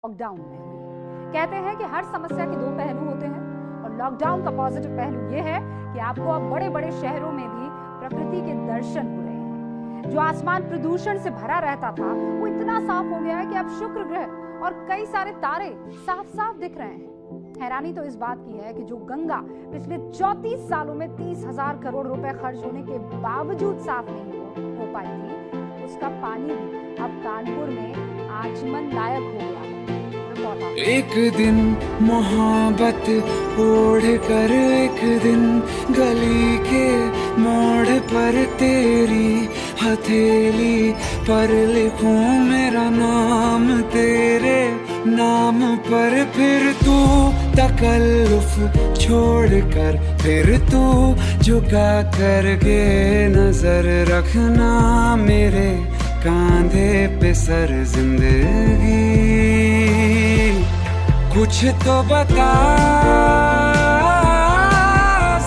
Lockdown में हुई। कहते हैं कि हर समस्या के दो पहलू होते हैं और लॉकडाउन का पॉजिटिव पहलू ये है कि आपको अब बड़े बड़े शहरों में भी प्रकृति के दर्शन हो रहे हैं। जो आसमान प्रदूषण से भरा रहता था वो इतना साफ हो गया है कि अब शुक्र ग्रह और कई सारे तारे साफ साफ दिख रहे हैं। हैरानी तो इस बात की है कि जो गंगा पिछले 34 सालों में 30,000 करोड़ रुपए खर्च होने के बावजूद साफ नहीं हो पाई थी, उसका पानी भी अब कानपुर में आचमन लायक हो गया है। एक दिन मोहब्बत ओढ़ कर एक दिन गली के मोड़ पर तेरी हथेली पर लिखूं मेरा नाम तेरे नाम पर। फिर तू तकल्लुफ छोड़ कर फिर तू झुका करके नजर रखना मेरे कांधे पे सर जिंदगी। कुछ तो बता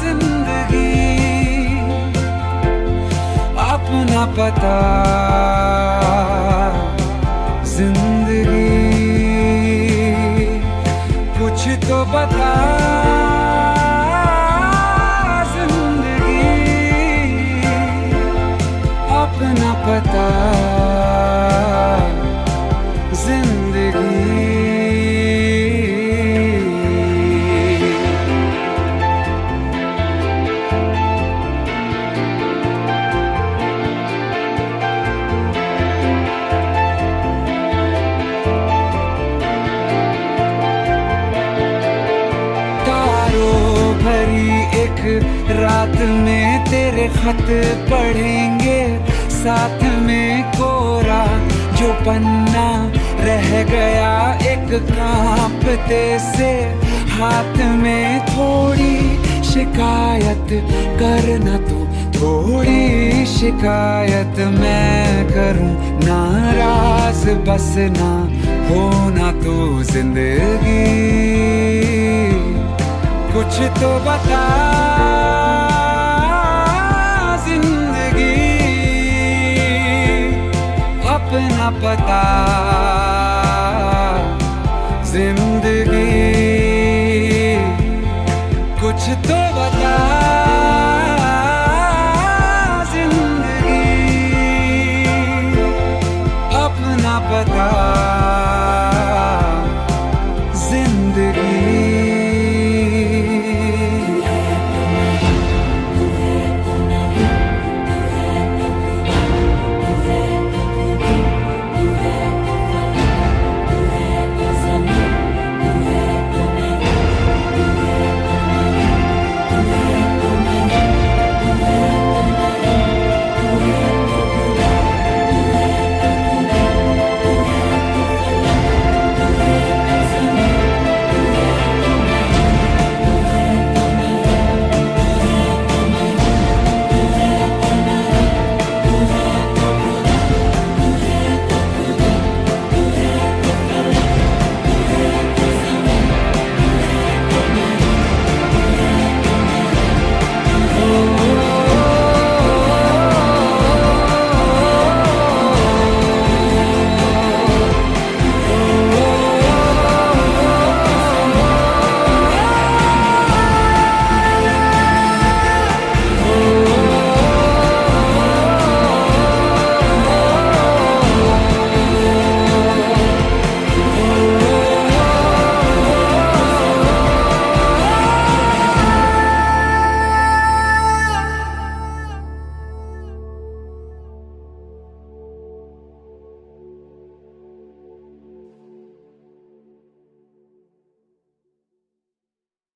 जिंदगी, अपना पता जिंदगी। कुछ तो बता जिंदगी, अपना पता जिंदगी। रात में तेरे खत पढ़ेंगे साथ में कोरा जो पन्ना रह गया एक कांपते से हाथ में। थोड़ी शिकायत करना तू थोड़ी शिकायत मैं करूं, नाराज बस ना होना तू जिंदगी। कुछ तो बता जिंदगी, अपना पता जिंदगी।